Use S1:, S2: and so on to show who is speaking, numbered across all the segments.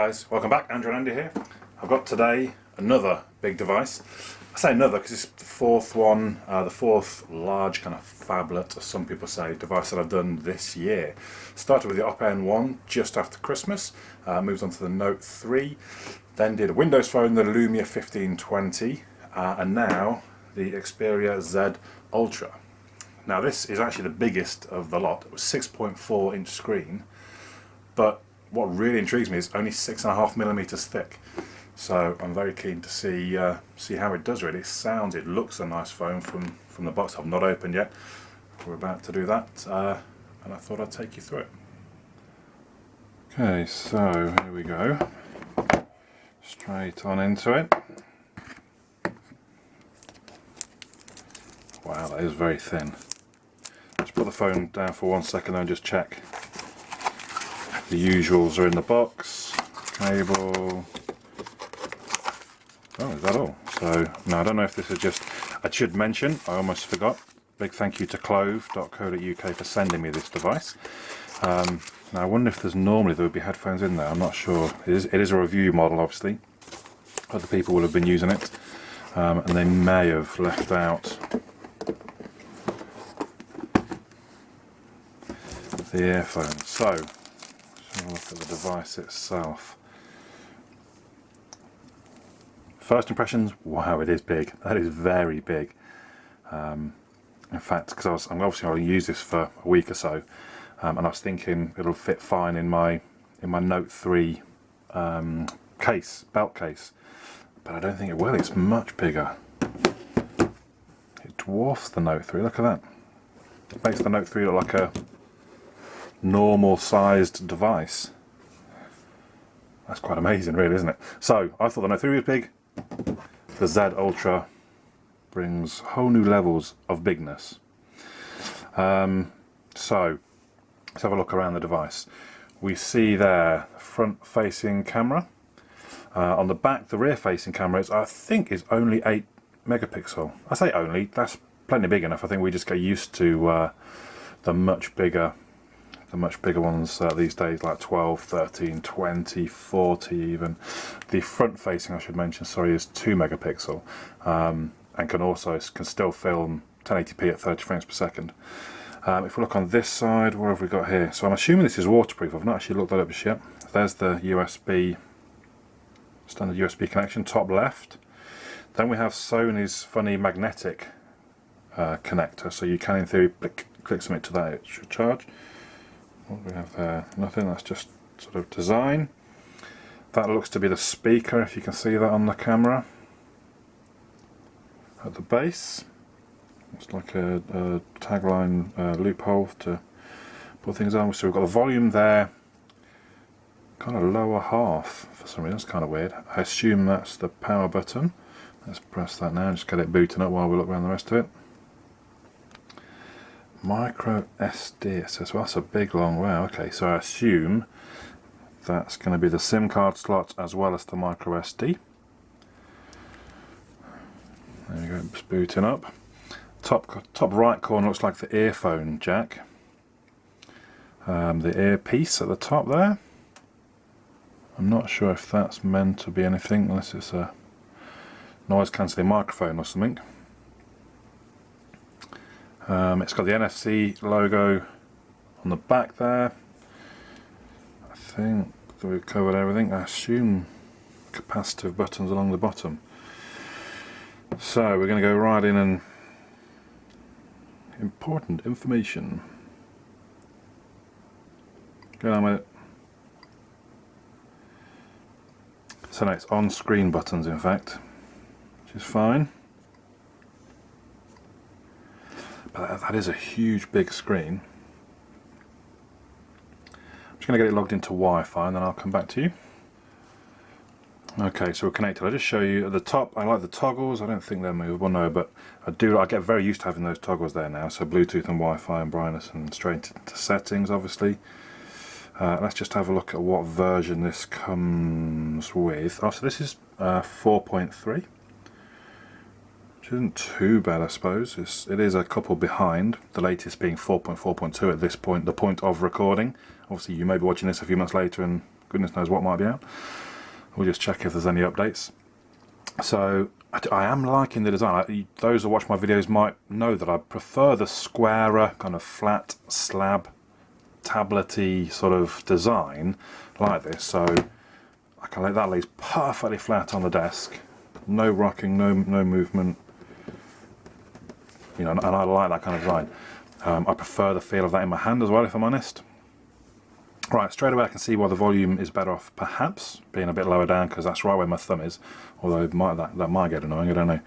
S1: guys, welcome back. Andrew and Andy here. I've got today another big device. I say another because it's the fourth one, the fourth large kind of phablet, as some people say, device that I've done this year. Started with the Op N1 just after Christmas, moved on to the Note 3, then did a Windows Phone, the Lumia 1520, and now the Xperia Z Ultra. Now this is actually the biggest of the lot. It was 6.4 inch screen, but what really intrigues me is only 6.5mm thick. So I'm very keen to see how it does. Really, it looks a nice phone from the box. I've not opened yet. We're about to do that, and I thought I'd take you through it. Okay, so here we go. Straight on into it. Wow, that is very thin. Let's put the phone down for 1 second and just check. The usuals are in the box. Cable. Oh, is that all? So, no, I don't know if this is just... I should mention, I almost forgot, big thank you to clove.co.uk for sending me this device. Now I wonder if there would be headphones in there, I'm not sure. It is a review model, obviously. Other people will have been using it, and they may have left out the earphones. So, let's have a look at the device itself. First impressions, wow, it is big. That is very big. In fact, because I'm obviously going to use this for a week or so, and I was thinking it'll fit fine in my Note 3 belt case, but I don't think it will. It's much bigger. It dwarfs the Note 3. Look at that. It makes the Note 3 look like a normal sized device. That's quite amazing, really, isn't it? So I thought the Note 3 was big. The Z Ultra brings whole new levels of bigness. So let's have a look around the device. We see there front facing camera. On the back, the rear facing camera I think is only 8 megapixel. I say only, that's plenty big enough. I think we just get used to the much bigger ones these days, like 12, 13, 20, 40 even. The front facing, I should mention, sorry, is 2 megapixel, and can still film 1080p at 30 frames per second. If we look on this side, what have we got here? So I'm assuming this is waterproof. I've not actually looked that up just yet. There's the USB, standard USB connection, top left. Then we have Sony's funny magnetic connector, so you can in theory click something to that, it should charge. What do we have there? Nothing, that's just sort of design. That looks to be the speaker, if you can see that on the camera. At the base, it's like a tagline loophole to put things on. So we've got the volume there, kind of lower half for some reason. That's kind of weird. I assume that's the power button. Let's press that now, just get it booting up while we look around the rest of it. Micro SD, it says. Well, that's a big long wow. Okay, so I assume that's going to be the SIM card slot as well as the micro SD. There you go, it's booting up. Top right corner looks like the earphone jack. The earpiece at the top there. I'm not sure if that's meant to be anything unless it's a noise cancelling microphone or something. It's got the NFC logo on the back there. I think that we've covered everything. I assume capacitive buttons along the bottom. So we're going to go right in and important information. Go on with it. So now it's on-screen buttons, in fact, which is fine. But that is a huge big screen. I'm just going to get it logged into Wi-Fi and then I'll come back to you. Okay, so we're connected. I'll just show you at the top. I like the toggles. I don't think they're movable, no, but I get very used to having those toggles there now. So Bluetooth and Wi-Fi and brightness and straight into settings, obviously. Let's just have a look at what version this comes with. Oh, so this is 4.3. which isn't too bad, I suppose. It is a couple behind, the latest being 4.4.2 at this point, the point of recording. Obviously you may be watching this a few months later and goodness knows what might be out. We'll just check if there's any updates. So I am liking the design. Those who watch my videos might know that I prefer the squarer, kind of flat slab, tablety sort of design like this. So I can let that lays perfectly flat on the desk, no rocking, no movement. You know, and I like that kind of design. I prefer the feel of that in my hand as well, if I'm honest. Right, straight away I can see why the volume is better off, perhaps being a bit lower down, because that's right where my thumb is. Although that might get annoying, I don't know.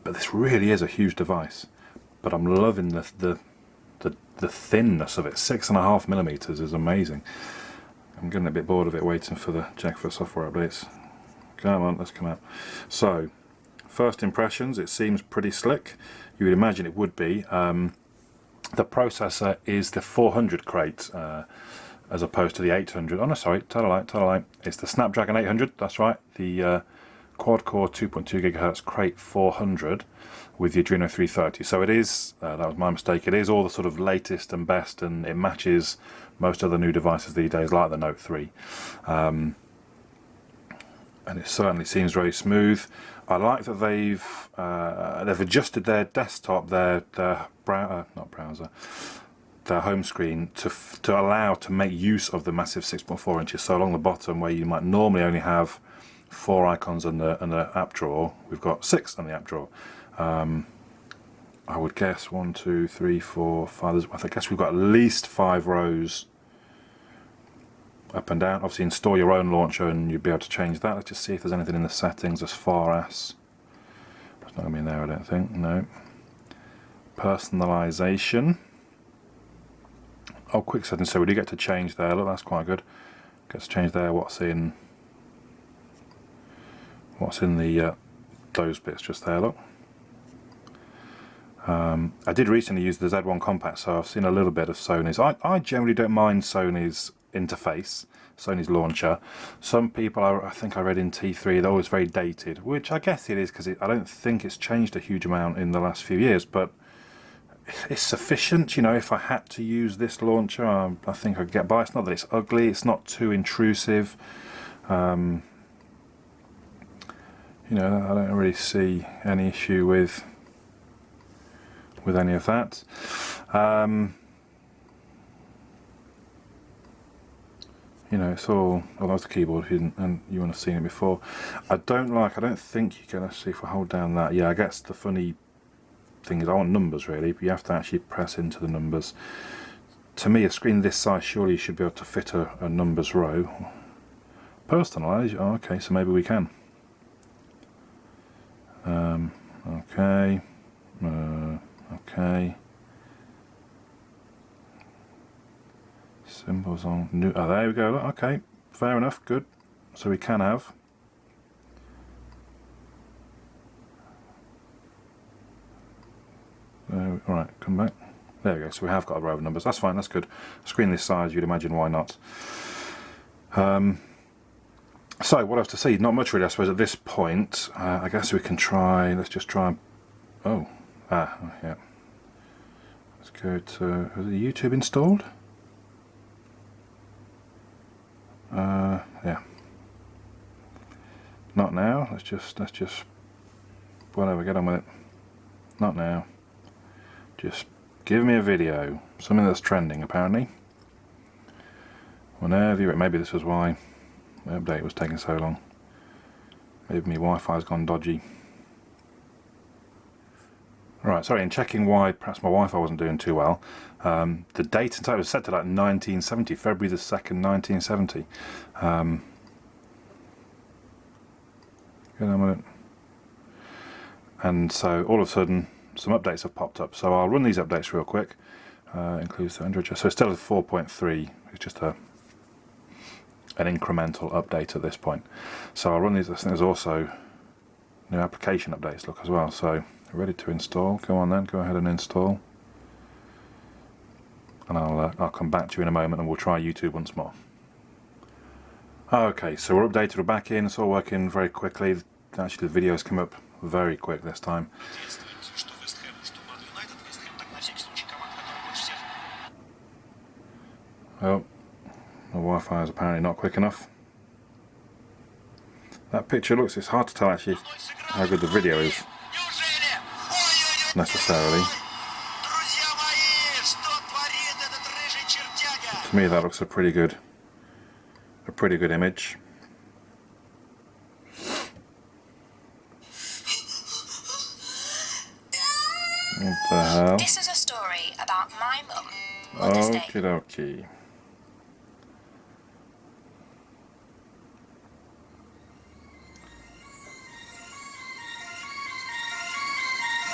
S1: But this really is a huge device. But I'm loving the thinness of it. 6.5mm is amazing. I'm getting a bit bored of it, waiting for the check for software updates. Come on, let's come out. So, first impressions, it seems pretty slick. You would imagine it would be. The processor is the 400 crate. As opposed to the 800. Oh no, sorry, tell a lie. It's the Snapdragon 800, that's right. The quad-core 2.2 GHz Crate 400 with the Adreno 330. So it is, that was my mistake, it is all the sort of latest and best, and it matches most other new devices these days, like the Note 3. And it certainly seems very smooth. I like that they've adjusted their desktop, their home screen to allow to make use of the massive 6.4 inches. So along the bottom, where you might normally only have 4 icons in the app drawer, we've got 6 in the app drawer. I would guess 1, 2, 3, 4, 5. I guess we've got at least 5 rows up and down. Obviously, install your own launcher, and you'll be able to change that. Let's just see if there's anything in the settings as far as. It's not going to be in there, I don't think. No. Personalization. Oh, quick settings. So we do get to change there. Look, that's quite good. Get to change there. What's in the those bits just there. Look. I did recently use the Z1 Compact, so I've seen a little bit of Sony's. I generally don't mind Sony's interface, Sony's launcher. Some people, I think I read in T3, they're always very dated, which I guess it is, because I don't think it's changed a huge amount in the last few years, but it's sufficient. You know, if I had to use this launcher, I think I'd get by. It's not that it's ugly, it's not too intrusive. You know, I don't really see any issue with any of that. You know, it's all. Oh, that was the keyboard. If you didn't, and you wouldn't have seen it before. I don't think you can actually. If I hold down that, yeah, I guess the funny thing is I want numbers really, but you have to actually press into the numbers. To me, a screen this size surely you should be able to fit a numbers row. Personalise. Oh, okay, so maybe we can. Okay. Okay. Symbols on new. Oh, there we go. Okay, fair enough. Good. So we can have. Alright, come back. There we go. So we have got a row of numbers. That's fine. That's good. A screen this size, you'd imagine. Why not? So what else to see? Not much really, I suppose, at this point. I guess we can try. Let's just try. Oh, yeah. Let's go to. Is the YouTube installed? Yeah. Not now. Let's just. Whatever. Get on with it. Not now. Just give me a video. Something that's trending, apparently. Whenever you. Maybe this was why the update was taking so long. Maybe my Wi-Fi's gone dodgy. Right, sorry, in checking why perhaps my Wi-Fi wasn't doing too well, the date and time was set to like 1970, February the 2nd, 1970. Get on with it. And so all of a sudden, some updates have popped up. So I'll run these updates real quick. Includes the Android. So it's still at 4.3. It's just an incremental update at this point. So I'll run these. I think there's also new application updates look as well. So ready to install. Go on then. Go ahead and install. And I'll come back to you in a moment, and we'll try YouTube once more. Okay, so we're updated. We're back in. It's all working very quickly. Actually, the videos come up very quick this time. Oh, The Wi-Fi is apparently not quick enough. That picture looks, it's hard to tell actually how good the video is necessarily. To me that looks a pretty good image. What the hell?
S2: This is a story about my mum. Okie
S1: dokie.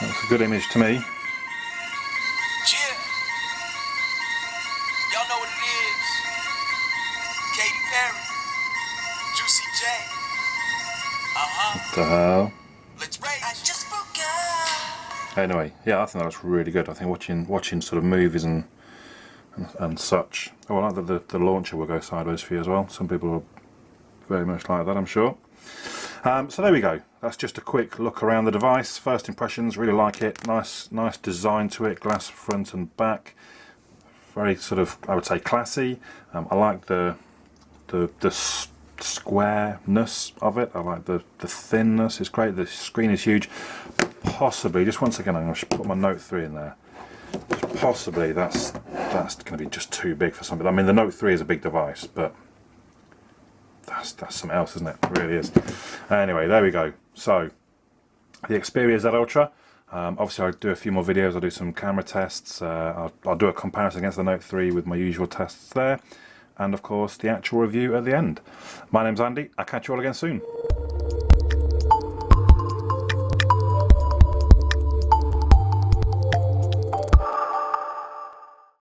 S1: That's a good image to me.
S3: Yeah. Y'all know what it is. Katy Perry. Juicy J.
S1: What the hell?
S3: Let's race. I just forgot.
S1: Anyway, yeah, I think that looks really good. I think watching sort of movies and such. Oh, I like that the launcher will go sideways for you as well. Some people will very much like that, I'm sure. So there we go. That's just a quick look around the device. First impressions, really like it. Nice design to it. Glass front and back. Very sort of, I would say, classy. I like the squareness of it. I like the thinness. It's great. The screen is huge. Possibly, just once again, I'm going to put my Note 3 in there. Possibly that's going to be just too big for somebody. I mean, the Note 3 is a big device, but that's something else, isn't it? It really is. Anyway, there we go. So the Xperia Z Ultra. Obviously, I'll do a few more videos. I'll do some camera tests. I'll do a comparison against the Note 3 with my usual tests there, and of course the actual review at the end. My name's Andy. I'll catch you all again soon.